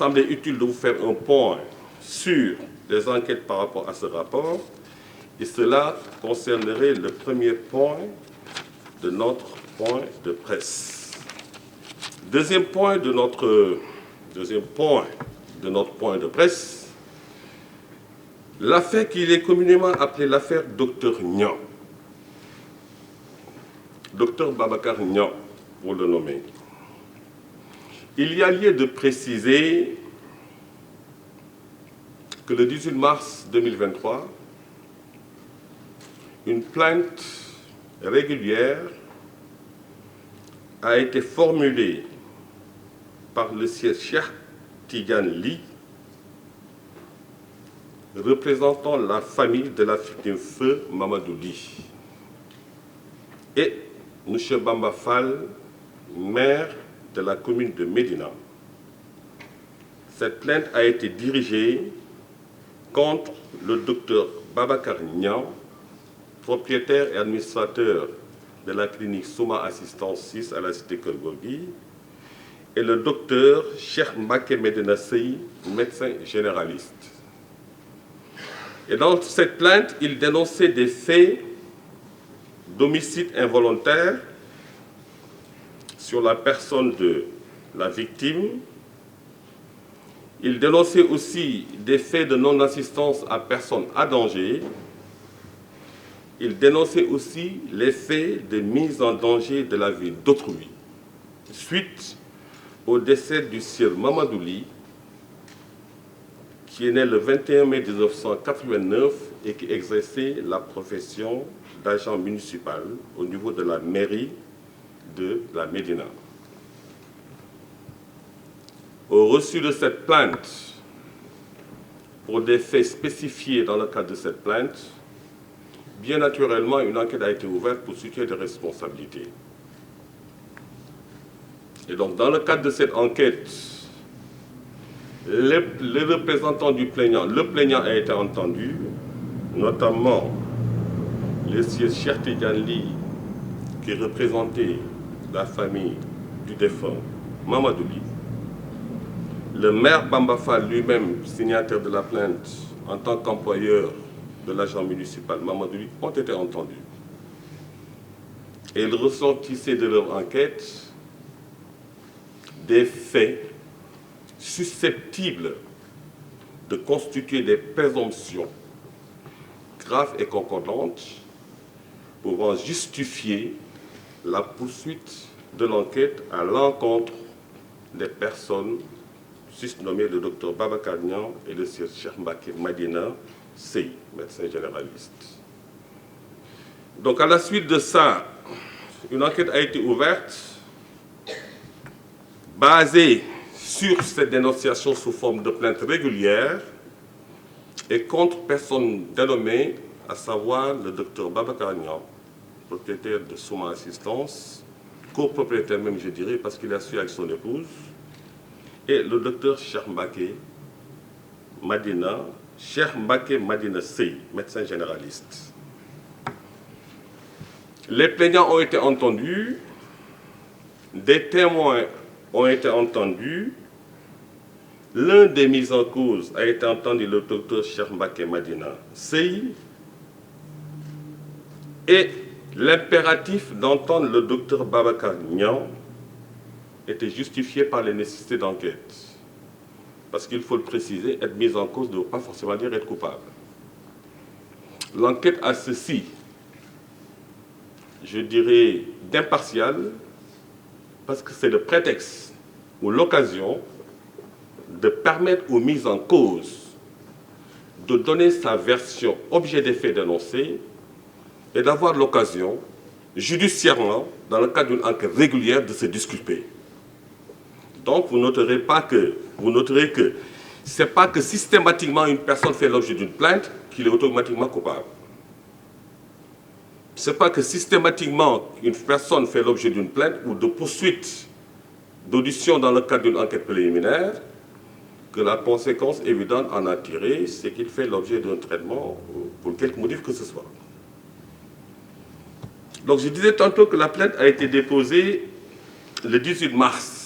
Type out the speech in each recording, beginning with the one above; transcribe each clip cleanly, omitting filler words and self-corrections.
semblé utile de vous faire un point sur les enquêtes par rapport à ce rapport, et cela concernerait le premier point de notre point de presse. Deuxième point de notre point de presse, l'affaire qu'il est communément appelée l'affaire Dr Niang. Dr Babacar Niang, pour le nommer. Il y a lieu de préciser que le 18 mars 2023, une plainte régulière a été formulée par le sieur Cheikh Tidiane Ly, représentant la famille de la victime feu Mamadou Ly, et M. Bamba Fall, maire de la commune de Médina. Cette plainte a été dirigée contre le docteur Babacar Niang, propriétaire et administrateur de la clinique Souma Assistance 6 à la cité Keur Gorgui, et le docteur Cheikh Mbacké Medina Sey, médecin généraliste. Et dans cette plainte, il dénonçait des faits d'homicide involontaire sur la personne de la victime. Il dénonçait aussi des faits de non-assistance à personne à danger. Il dénonçait aussi les faits de mise en danger de la vie d'autrui suite au décès du sieur Mamadou Ly, qui est né le 21 mai 1989 et qui exerçait la profession d'agent municipal au niveau de la mairie de la Médina. Au reçu de cette plainte, pour des faits spécifiés dans le cadre de cette plainte, bien naturellement, une enquête a été ouverte pour situer des responsabilités. Et donc, dans le cadre de cette enquête, les représentants du plaignant, le plaignant a été entendu, notamment le sieur Cheikh Tidiane Ly, qui représentait la famille du défunt Mamadou Ly, le maire Bamba Fall lui-même, signataire de la plainte en tant qu'employeur de l'agent municipal Mamadou Ly, ont été entendus. Et ils ressortissaient de leur enquête des faits susceptibles de constituer des présomptions graves et concordantes pouvant justifier la poursuite de l'enquête à l'encontre des personnes susnommées le docteur Babacar Niang et le sieur Cheikh Mbacké Medina Sey, médecin généraliste. Donc à la suite de ça, une enquête a été ouverte basée sur cette dénonciation sous forme de plainte régulière et contre personne dénommée, à savoir le docteur Babacar Niang, propriétaire de Souma Assistance, copropriétaire même je dirais parce qu'il a su avec son épouse, et le docteur Cheikh Mbacké Medina Sey, médecin généraliste. Les plaignants ont été entendus, des témoins ont été entendus. L'un des mis en cause a été entendu, le docteur Cheikh Mbacké Medina Sey, et l'impératif d'entendre le docteur Babacar Niang était justifié par les nécessités d'enquête. Parce qu'il faut le préciser, être mis en cause ne veut pas forcément dire être coupable. L'enquête a ceci, je dirais, d'impartial, parce que c'est le prétexte ou l'occasion de permettre aux mises en cause de donner sa version objet des faits dénoncés et d'avoir l'occasion, judiciairement, dans le cadre d'une enquête régulière, de se disculper. Donc vous noterez que ce n'est pas que systématiquement une personne fait l'objet d'une plainte qu'il est automatiquement coupable. Ce n'est pas que systématiquement une personne fait l'objet d'une plainte ou de poursuite d'audition dans le cadre d'une enquête préliminaire que la conséquence évidente en a tiré, c'est qu'il fait l'objet d'un traitement pour quelque motif que ce soit. Donc je disais tantôt que la plainte a été déposée le 18 mars.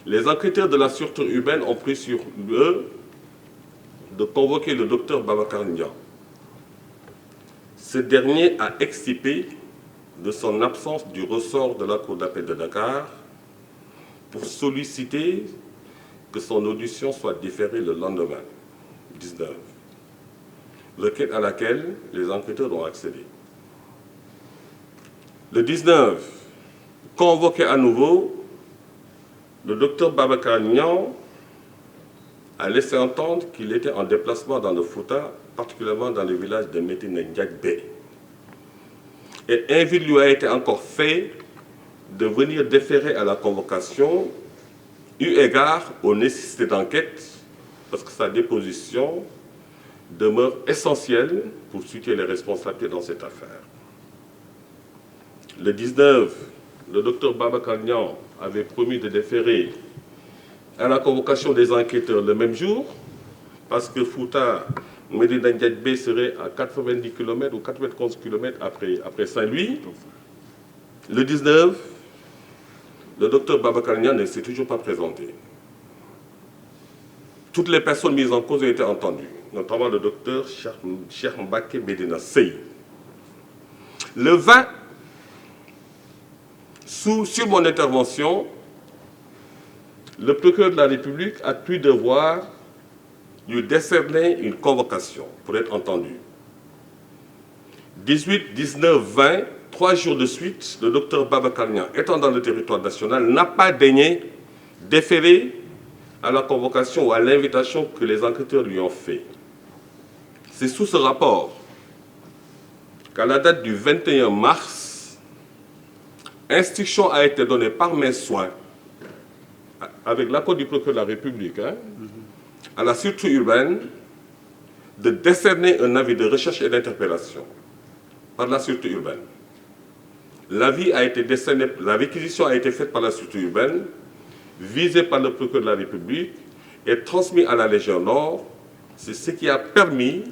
Les enquêteurs de la sûreté urbaine ont pris sur eux de convoquer le docteur Babacar Niang. Ce dernier a extirpé de son absence du ressort de la Cour d'appel de Dakar pour solliciter que son audition soit différée le lendemain, 19, à laquelle les enquêteurs ont accédé. Le 19, convoqué à nouveau, le docteur Babacar Niang a laissé entendre qu'il était en déplacement dans le Fouta, particulièrement dans le village de Médina Ndiagbé. Et invite lui a été encore fait de venir déférer à la convocation, eu égard aux nécessités d'enquête, parce que sa déposition demeure essentielle pour situer les responsabilités dans cette affaire. Le 19, le docteur Babacar Niang avait promis de déférer à la convocation des enquêteurs le même jour, parce que Fouta, Médina Ndiagbé serait à 90 km ou 91 km après Saint-Louis. Le 19, le docteur Babacar Niang ne s'est toujours pas présenté. Toutes les personnes mises en cause ont été entendues, notamment le docteur Cheikh Mbacké Medina Sey. Le 20, sur mon intervention, le procureur de la République a cru devoir lui décerner une convocation pour être entendu. 18, 19, 20, 3 jours de suite, le docteur Babacar Niang, étant dans le territoire national, n'a pas daigné déférer à la convocation ou à l'invitation que les enquêteurs lui ont fait. C'est sous ce rapport qu'à la date du 21 mars, instruction a été donnée par mes soins, avec l'accord du procureur de la République, à la sûreté urbaine, de décerner un avis de recherche et d'interpellation par la sûreté urbaine. L'avis a été décerné, la réquisition a été faite par la sûreté urbaine, visée par le procureur de la République et transmis à la Légion Nord. C'est ce qui a permis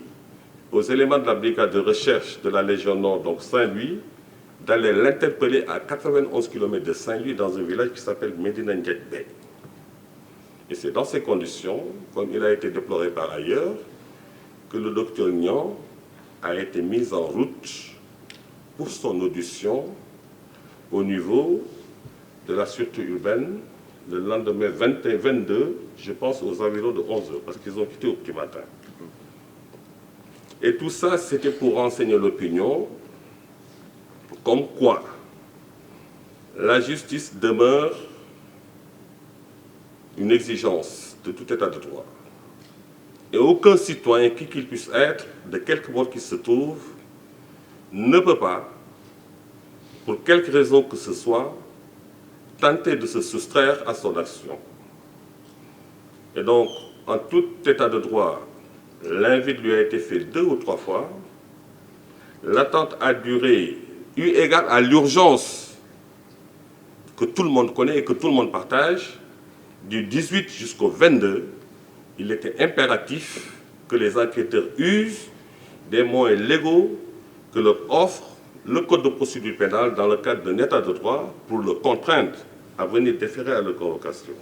aux éléments de la brigade de recherche de la Légion Nord, donc Saint-Louis, d'aller l'interpeller à 91 km de Saint-Louis dans un village qui s'appelle Médina Ndiagbé. Et c'est dans ces conditions, comme il a été déploré par ailleurs, que le docteur Niang a été mis en route pour son audition au niveau de la sûreté urbaine le lendemain 21-22, je pense aux environs de 11 h, parce qu'ils ont quitté au petit matin. Et tout ça, c'était pour renseigner l'opinion, comme quoi la justice demeure une exigence de tout état de droit. Et aucun citoyen, qui qu'il puisse être, de quelque bord qu'il se trouve, ne peut pas, pour quelque raison que ce soit, tenter de se soustraire à son action. Et donc, en tout état de droit, l'invite lui a été fait 2 ou 3 fois. L'attente a duré, eu égard à l'urgence que tout le monde connaît et que tout le monde partage, du 18 jusqu'au 22, il était impératif que les enquêteurs usent des moyens légaux que leur offre le Code de procédure pénale dans le cadre d'un état de droit pour le contraindre à venir déférer à la convocation.